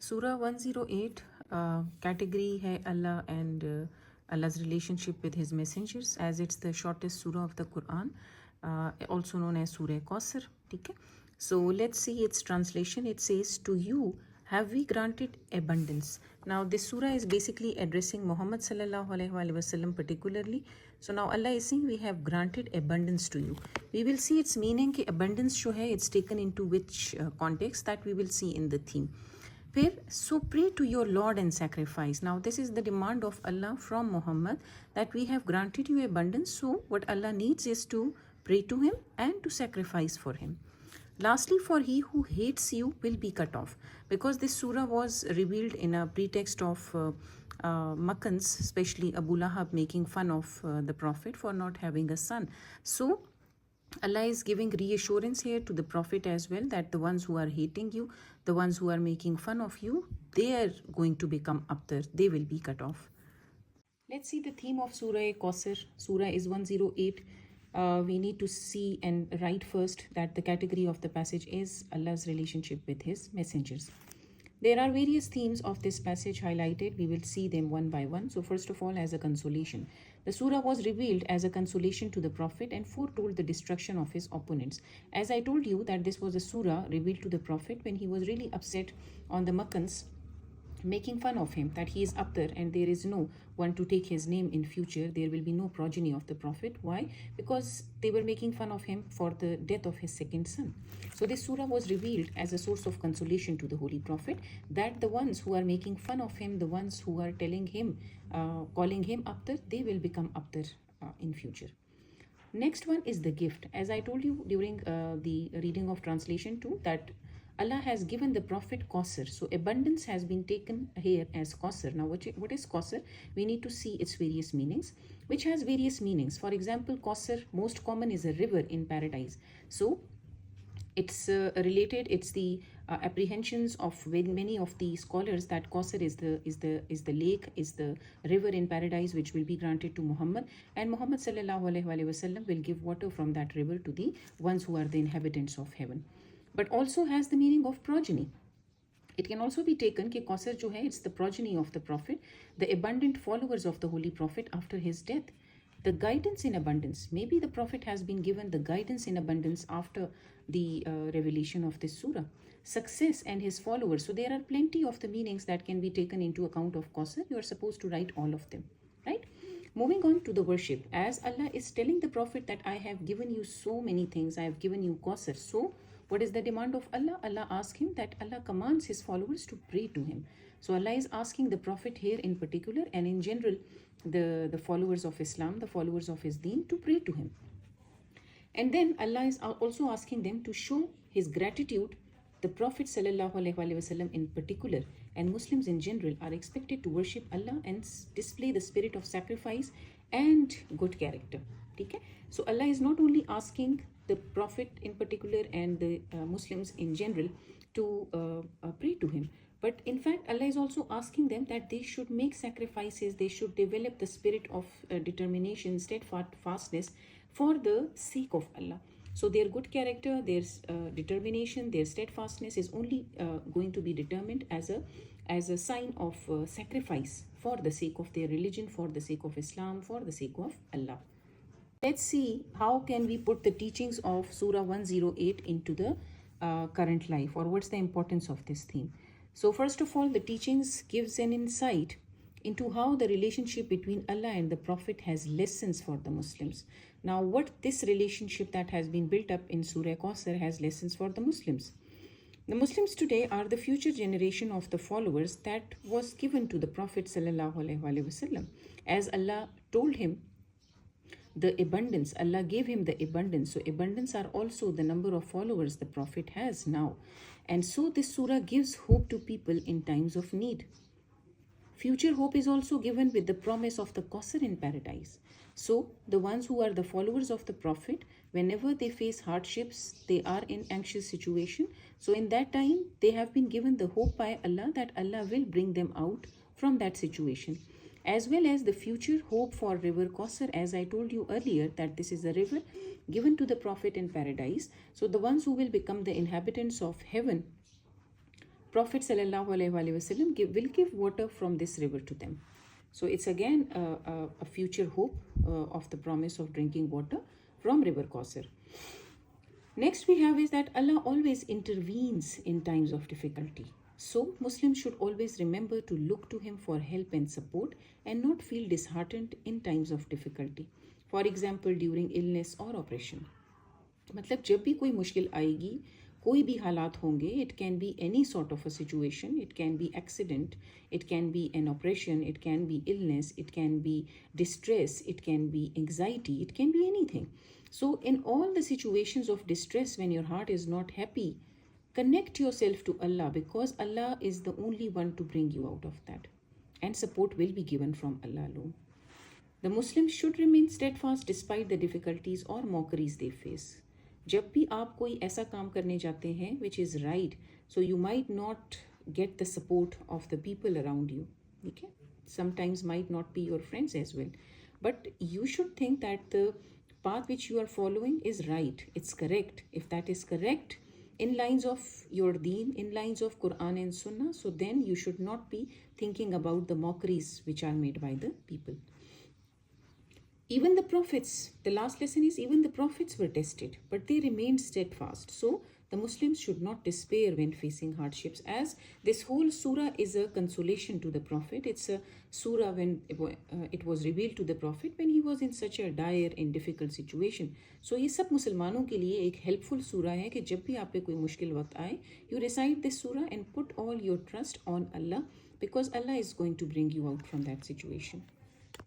Surah 108 category hai Allah and Allah's relationship with his messengers, as it's the shortest surah of the Quran, also known as Surah Kausar. Okay? So let's see its translation. It says, to you have we granted abundance. Now this surah is basically addressing Muhammad sallallahu alaihi wasallam particularly. So now Allah is saying we have granted abundance to you. We will see its meaning. Ki abundance sho hai, it's taken into which context, that we will see in the theme. So pray to your Lord and sacrifice. Now this is the demand of Allah from Muhammad, that we have granted you abundance. So what Allah needs is to pray to him and to sacrifice for him. Lastly, for he who hates you will be cut off. Because this surah was revealed in a pretext of Makkans, especially Abu Lahab, making fun of the Prophet for not having a son. So Allah is giving reassurance here to the Prophet as well, that the ones who are hating you, the ones who are making fun of you, they are going to become abtar, they will be cut off. Let's see the theme of Surah Kausar. Surah is 108. We need to see and write first that the category of the passage is Allah's relationship with his messengers. There are various themes of this passage highlighted. We will see them one by one. So first of all, as a consolation. The surah was revealed as a consolation to the Prophet and foretold the destruction of his opponents. As I told you that this was a surah revealed to the Prophet when he was really upset on the Makkans, making fun of him, that he is up there and there is no one to take his name in future. There will be no progeny of the Prophet. Why? Because they were making fun of him for the death of his second son. So this surah was revealed as a source of consolation to the Holy Prophet, that the ones who are making fun of him, the ones who are telling him, calling him up there, they will become up there in future. Next one is the gift. As I told you during the reading of translation 2, that Allah has given the Prophet Kausar. So abundance has been taken here as Kausar. Now what is Kausar? We need to see its various meanings, which has various meanings. For example, Kausar, most common, is a river in paradise. So it's related, it's the apprehensions of many of the scholars that Kausar is the lake, is the river in paradise which will be granted to Muhammad, and Muhammad sallallahu alaihi wasallam will give water from that river to the ones who are the inhabitants of heaven. But also has the meaning of progeny. It can also be taken कि Kausar जो है, it's the progeny of the Prophet, the abundant followers of the Holy Prophet after his death. The guidance in abundance. Maybe the Prophet has been given the guidance in abundance after the revelation of this surah. Success and his followers. So there are plenty of the meanings that can be taken into account of Kausar. You are supposed to write all of them, right? Moving on to the worship. As Allah is telling the Prophet that I have given you so many things, I have given you Kausar. So what is the demand of Allah? Allah asks him that Allah commands his followers to pray to him. So Allah is asking the Prophet here in particular, and in general, the followers of Islam, the followers of his deen, to pray to him. And then Allah is also asking them to show his gratitude. The Prophet sallallahu alaihi wasallam in particular, and Muslims in general, are expected to worship Allah and display the spirit of sacrifice and good character. Okay? So Allah is not only asking the Prophet in particular and the Muslims in general to pray to him, but in fact Allah is also asking them that they should make sacrifices, they should develop the spirit of determination, steadfastness for the sake of Allah. So their good character, their determination, their steadfastness is only going to be determined as a sign of sacrifice for the sake of their religion, for the sake of Islam, for the sake of Allah. Let's see how can we put the teachings of Surah 108 into the current life, or what's the importance of this theme. So first of all, the teachings gives an insight into how the relationship between Allah and the Prophet has lessons for the Muslims. Now what this relationship that has been built up in Surah Kausar has lessons for the Muslims. The Muslims today are the future generation of the followers that was given to the Prophet sallallahu alaihi wasallam. As Allah told him the abundance, Allah gave him the abundance. So abundance are also the number of followers the Prophet has now. And so this surah gives hope to people in times of need. Future hope is also given with the promise of the Kausar in paradise. So the ones who are the followers of the Prophet, whenever they face hardships, they are in anxious situation. So in that time, they have been given the hope by Allah that Allah will bring them out from that situation. As well as the future hope for river Kausar, as I told you earlier, that this is a river given to the Prophet in paradise. So the ones who will become the inhabitants of heaven Prophet sallallahu alaihi wasallam will give water from this river to them. So it's again a future hope of the promise of drinking water from River Kausar. Next we have is that Allah always intervenes in times of difficulty. So Muslims should always remember to look to Him for help and support and not feel disheartened in times of difficulty. For example, during illness or operation. मतलब जब भी कोई मुश्किल आएगी, कोई भी हालात होंगे, it can be any sort of a situation, it can be accident, it can be an operation, it can be illness, it can be distress, it can be anxiety, it can be anything. So in all the situations of distress when your heart is not happy, connect yourself to Allah, because Allah is the only one to bring you out of that, and support will be given from Allah alone. The Muslims should remain steadfast despite the difficulties or mockeries they face. जब भी आप कोई ऐसा काम करने जाते हैं which is right, so you might not get the support of the people around you. Okay? Sometimes might not be your friends as well. But you should think that the path which you are following is right. It's correct. If that is correct, in lines of your deen, in lines of Quran and Sunnah, so then you should not be thinking about the mockeries which are made by the people. Even the prophets, the last lesson is even the prophets were tested, but they remained steadfast. So the Muslims should not despair when facing hardships, as this whole surah is a consolation to the Prophet. It's a surah when it was revealed to the Prophet when he was in such a dire and difficult situation. So ये सब मुसलमानों के लिए एक helpful surah है कि जब भी आप पे कोई मुश्किल वक्त आए, you recite this surah and put all your trust on Allah, because Allah is going to bring you out from that situation.